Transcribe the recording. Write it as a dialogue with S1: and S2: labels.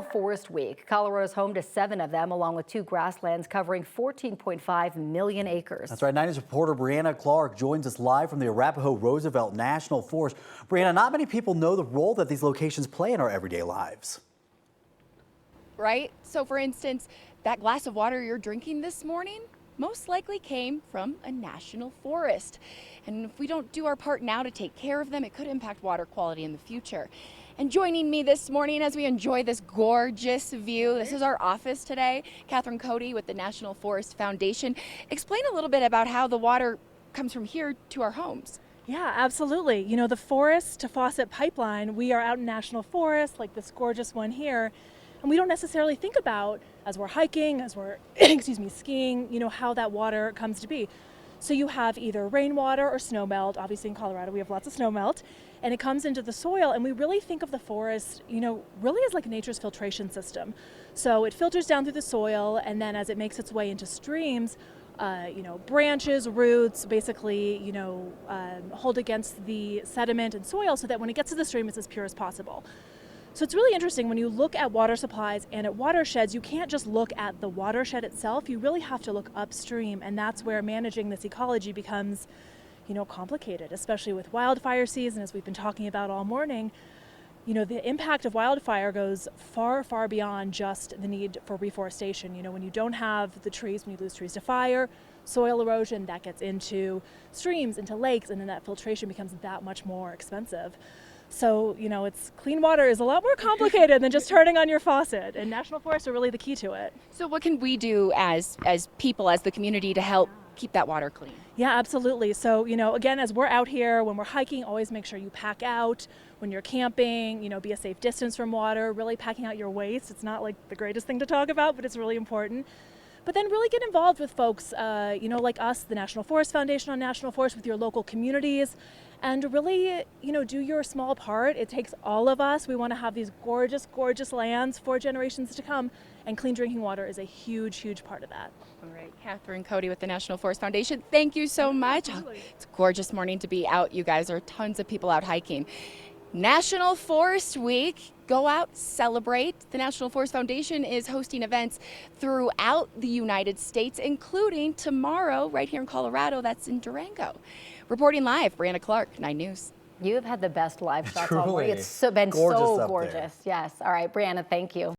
S1: Forest Week. Colorado is home to 7 of them, along with 2 grasslands covering 14.5 million acres.
S2: That's right. 90's reporter Brianna Clark joins us live from the Arapahoe Roosevelt National Forest. Brianna, not many people know the role that these locations play in our everyday lives.
S3: Right? So for instance, that glass of water you're drinking this morning most likely came from a national forest. And if we don't do our part now to take care of them, it could impact water quality in the future. And joining me this morning as we enjoy this gorgeous view, this is our office today, Catherine Cody with the National Forest Foundation. Explain a little bit about how the water comes from here to our homes.
S4: Yeah, absolutely. You know, the forest to faucet pipeline, we are out in national forest like this gorgeous one here. And we don't necessarily think about, as we're hiking, as we're, skiing, you know, how that water comes to be. So you have either rainwater or snowmelt. Obviously in Colorado we have lots of snowmelt, and it comes into the soil, and we really think of the forest, you know, really as like nature's filtration system. So it filters down through the soil, and then as it makes its way into streams, you know, branches, roots, basically, you know, hold against the sediment and soil so that when it gets to the stream, it's as pure as possible. So it's really interesting when you look at water supplies and at watersheds, you can't just look at the watershed itself, you really have to look upstream, and that's where managing this ecology becomes, you know, complicated, especially with wildfire season, as we've been talking about all morning. You know, the impact of wildfire goes far, far beyond just the need for reforestation. You know, when you don't have the trees, when you lose trees to fire, soil erosion, that gets into streams, into lakes, and then that filtration becomes that much more expensive. So, you know, clean water is a lot more complicated than just turning on your faucet, and national forests are really the key to it.
S3: So what can we do as people, as the community, to help keep that water clean?
S4: Yeah, absolutely. So, you know, again, as we're out here, when we're hiking, always make sure you pack out. When you're camping, you know, be a safe distance from water, really packing out your waste. It's not like the greatest thing to talk about, but it's really important. But then really get involved with folks, you know, like us, the National Forest Foundation on National Forest, with your local communities, and really, you know, do your small part. It takes all of us. We want to have these gorgeous, gorgeous lands for generations to come, and clean drinking water is a huge, huge part of that.
S3: All right, Catherine Cody with the National Forest Foundation, thank you so much. It's a gorgeous morning to be out, you guys. There are tons of people out hiking. National Forest Week. Go out, celebrate. The National Forest Foundation is hosting events throughout the United States, including tomorrow right here in Colorado. That's in Durango. Reporting live, Brianna Clark, 9 News.
S1: You have had the best live shots all
S2: Truly.
S1: morning. It's been so
S2: Gorgeous.
S1: Yes. All right, Brianna, thank you.